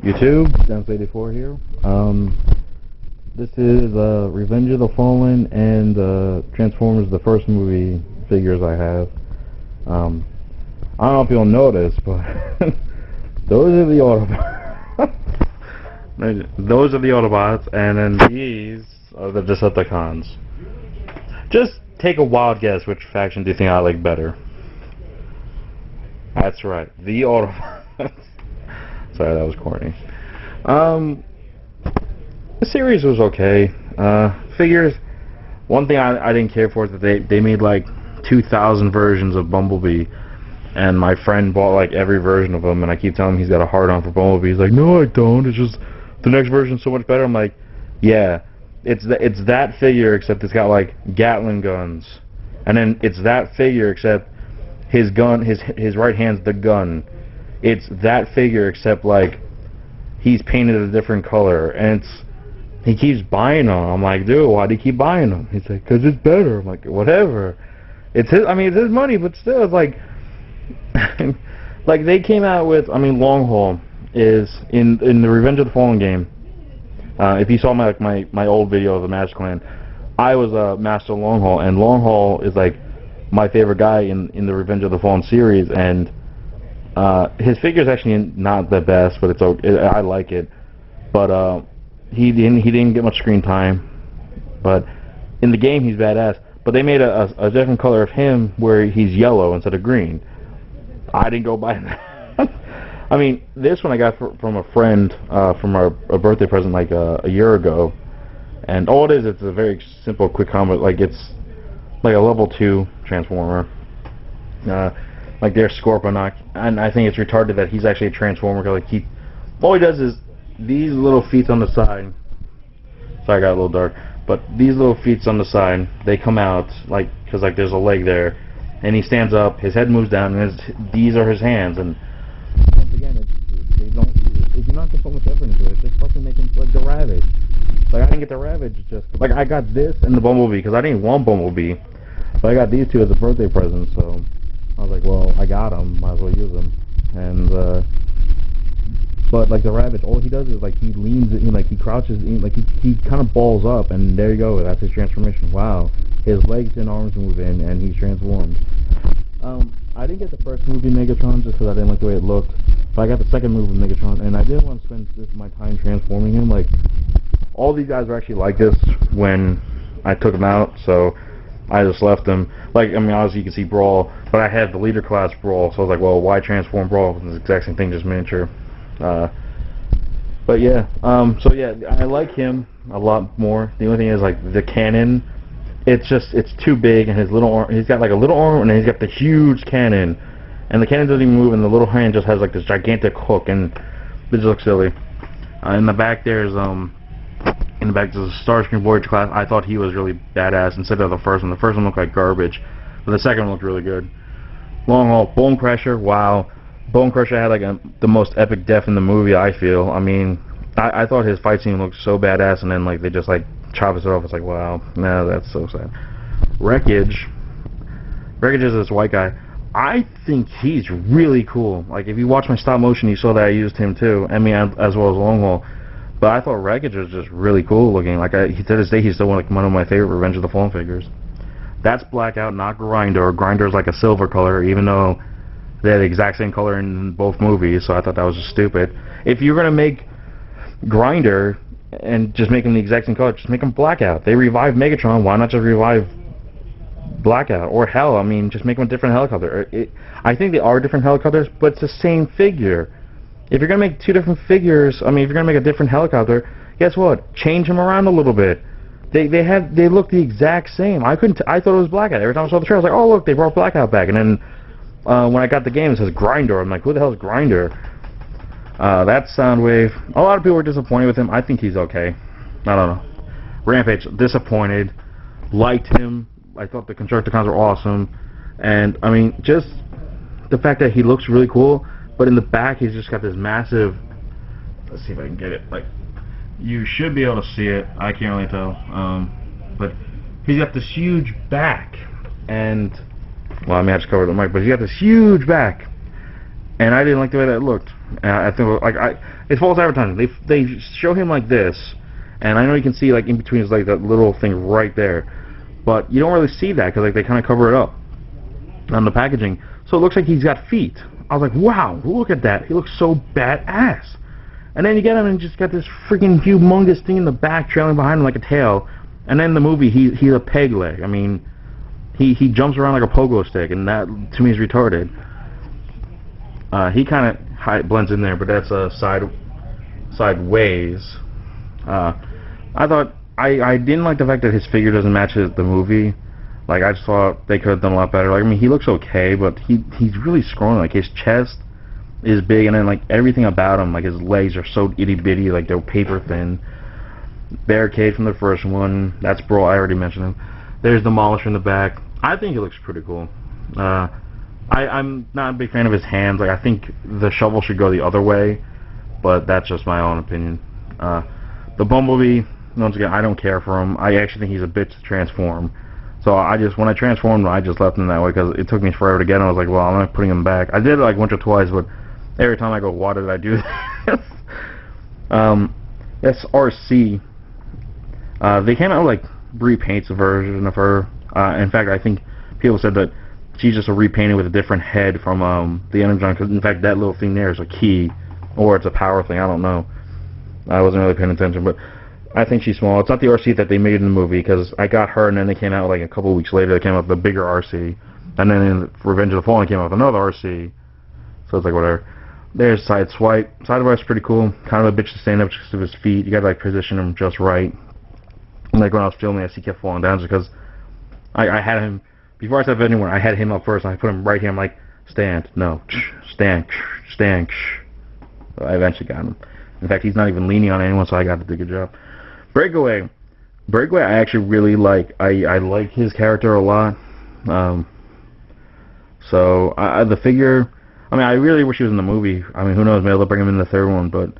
YouTube, Dance84 here. This is Revenge of the Fallen and Transformers, the first movie figures I have. I don't know if you'll notice, but those are the Autobots. Those are the Autobots, and then these are the Decepticons. Just take a wild guess, which faction do you think I like better? That's right, the Autobots. Sorry, that was corny. The series was okay. Figures, one thing I didn't care for is that they made like 2,000 versions of Bumblebee, and my friend bought like every version of them, and I keep telling him he's got a hard-on for Bumblebee. He's like, no, I don't. It's just the next version's so much better. I'm like, yeah, it's that figure except it's got like Gatling guns, and then it's that figure except his gun, his right hand's the gun. It's that figure except like he's painted a different color, and he keeps buying them. I'm like, dude, why do you keep buying them? He's like, 'cause it's better. I'm like, whatever. It's his. I mean, it's his money, but still, it's like, like they came out with. I mean, Long Haul is in the Revenge of the Fallen game. If you saw my old video of the Master Clan, I was a Master Long Haul, and Long Haul is like my favorite guy in the Revenge of the Fallen series, and his figure's actually not the best, but it's okay. I like it, but he didn't get much screen time, but in the game he's badass. But they made a different color of him where he's yellow instead of green. I didn't go buy that. I mean, this one I got from a friend from a birthday present like a year ago, and all it is, it's a very simple, quick combo. Like it's like a level 2 Transformer. Like there's Scorponok, and I think it's retarded that he's actually a Transformer. Cause like all he does is these little feet on the side. Sorry, I got a little dark. But these little feet on the side, they come out like because like there's a leg there, and he stands up. His head moves down, and these are his hands. And once again, they don't. If you're not gonna put much effort into it, just fucking make him like the Ravage. Like I didn't get the Ravage just like I got this and the Bumblebee because I didn't want Bumblebee, but I got these two as a birthday present. So I was like, well, I got them, might as well use them. And but like the Ravage, all he does is like he leans in, like he crouches in, like he kind of balls up, and there you go. That's his transformation. Wow, his legs and arms move in, and he's transformed. I didn't get the first movie Megatron just because I didn't like the way it looked, but I got the second movie Megatron, and I didn't want to spend my time transforming him. Like all these guys were actually like this when I took them out, so I just left them. Like, I mean, obviously you can see Brawl, but I had the leader class Brawl, so I was like, well, why transform Brawl? It's the exact same thing, just miniature. But yeah, so yeah, I like him a lot more. The only thing is, like, the cannon, it's too big, and his little arm, he's got like a little arm, and then he's got the huge cannon, and the cannon doesn't even move, and the little hand just has like this gigantic hook, and it just looks silly. In the back there's the Starscream Voyager class. I thought he was really badass instead of the first one. The first one looked like garbage, but the second one looked really good. Long Haul, Bone Crusher, wow. Bone Crusher had like the most epic death in the movie, I feel. I mean, I thought his fight scene looked so badass, and then like they just like chop it off. It's like, wow, no, that's so sad. Wreckage is this white guy. I think he's really cool. Like if you watch my stop motion, you saw that I used him too. I mean, as well as Long Haul. But I thought Wreckage was just really cool looking. Like to this day, he's still one of my favorite Revenge of the Fallen figures. That's Blackout, not Grinder. Grinder's like a silver color, even though they had the exact same color in both movies. So I thought that was just stupid. If you're gonna make Grinder and just make him the exact same color, just make him Blackout. They revived Megatron. Why not just revive Blackout? Or hell, I mean, just make him a different helicopter. I think they are different helicopters, but it's the same figure. If you're gonna make two different figures, I mean, if you're gonna make a different helicopter, guess what? Change them around a little bit. They look the exact same. I thought it was Blackout. Every time I saw the trailer, I was like, oh look, they brought Blackout back. And then when I got the game, it says Grinder. I'm like, who the hell is Grinder? That's Soundwave. A lot of people were disappointed with him. I think he's okay. I don't know. Rampage, disappointed. Liked him. I thought the Constructicons were awesome. And I mean, just the fact that he looks really cool. But in the back, he's just got this massive. Let's see if I can get it. Like, you should be able to see it. I can't really tell. But he's got this huge back, and well, I may have to cover the mic, but he's got this huge back, and I didn't like the way that it looked. And I think it's false advertising. They show him like this, and I know you can see like in between is like that little thing right there, but you don't really see that because like they kind of cover it up on the packaging, so it looks like he's got feet. I was like, wow, look at that. He looks so badass. And then you get him and just got this freaking humongous thing in the back trailing behind him like a tail. And then in the movie, he's a peg leg. I mean, he jumps around like a pogo stick, and that to me is retarded. He kind of blends in there, but that's sideways. I thought I didn't like the fact that his figure doesn't match the movie. Like, I just thought they could have done a lot better. Like, I mean, he looks okay, but he's really scrawny. Like, his chest is big, and then like everything about him, like his legs are so itty bitty, like they're paper thin. Barricade from the first one. That's Brawl. I already mentioned him. There's Demolisher in the back. I think he looks pretty cool. I'm not a big fan of his hands. Like, I think the shovel should go the other way, but that's just my own opinion. The Bumblebee, once again, I don't care for him. I actually think he's a bitch to transform. So when I transformed him, I just left him that way because it took me forever to get him. I was like, well, I'm not putting him back. I did it like once or twice, but every time I go, why did I do this? That's RC. They came out with like repaints a version of her. In fact, I think people said that she's just a repainted with a different head from the Energon. Because in fact, that little thing there is a key, or it's a power thing. I don't know. I wasn't really paying attention, but I think she's small. It's not the RC that they made in the movie, because I got her, and then they came out like a couple weeks later. They came out with the bigger RC, and then in Revenge of the Fallen, they came out with another RC. So it's like whatever. There's Sideswipe. Sideswipe's pretty cool. Kind of a bitch to stand up just of his feet. You gotta like position him just right. And like when I was filming this, he kept falling down just because I had him before I stepped anywhere. I had him up first, and I put him right here. I'm like, stand, no, stand, stand. So I eventually got him. In fact, he's not even leaning on anyone, so I got to do a good job. Breakaway, I actually really like. I like his character a lot. So the figure. I mean, I really wish he was in the movie. I mean, who knows? Maybe they'll bring him in the third one, but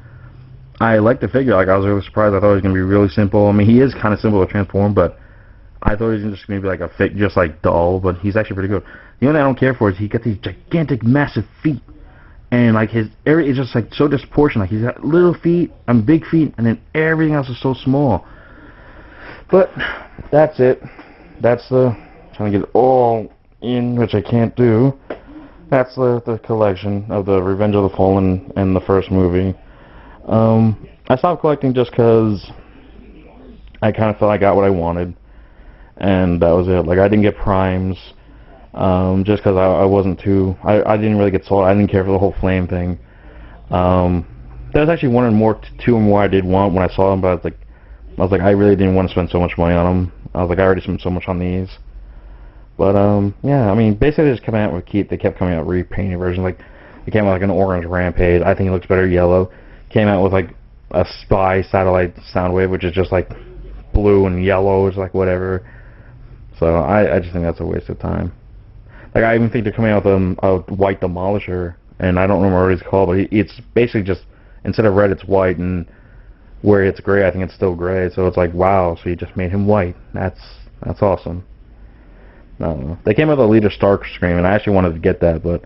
I like the figure. Like, I was really surprised. I thought he was gonna be really simple. I mean, he is kind of simple to transform, but I thought he was just gonna be like a fit, just like dull. But he's actually pretty good. The only thing I don't care for is he got these gigantic, massive feet, and like his area is just like so disproportionate. Like, he's got little feet and big feet, and then everything else is so small. But that's it. That's trying to get it all in, which I can't do. That's the collection of the Revenge of the Fallen and the first movie. I stopped collecting just because I kind of felt I got what I wanted, and that was it. Like, I didn't get primes, just because I wasn't too. I didn't really get sold. I didn't care for the whole flame thing. There was actually two more I did want when I saw them, but I was like, I really didn't want to spend so much money on them. I was like, I already spent so much on these. But yeah, I mean, basically they just came out with they kept coming out repainted versions. Like, it came out like an orange Rampage. I think it looks better yellow. Came out with like a Spy satellite Soundwave, which is just like blue and yellow. It's like whatever. So I just think that's a waste of time. Like, I even think they're coming out with a white Demolisher, and I don't remember what it's called, but it's basically just, instead of red, it's white, and where it's gray, I think it's still gray. So it's like, wow, so you just made him white. That's awesome. I don't know. They came out with a Leader Starscream, and I actually wanted to get that, but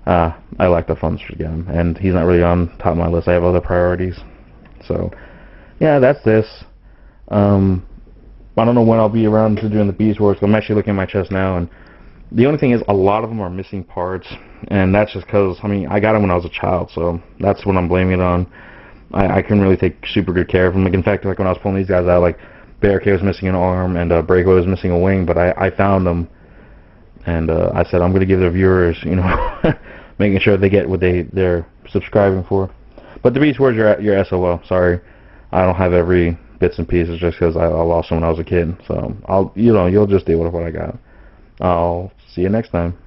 I lack the funds to get him, and he's not really on top of my list. I have other priorities. So, yeah, that's this. I don't know when I'll be around to doing the Beast Wars. I'm actually looking at my chest now, and the only thing is a lot of them are missing parts, and that's just because, I mean, I got them when I was a child, so that's what I'm blaming it on. I couldn't really take super good care of them. Like, in fact, like when I was pulling these guys out, like, Barricade was missing an arm, and Breakaway was missing a wing, but I found them, and I said, I'm going to give the viewers, you know, making sure they get what they're subscribing for. But the Beast Wars, you're SOL. Sorry, I don't have every bits and pieces just because I lost them when I was a kid. So you'll just deal with what I got. I'll see you next time.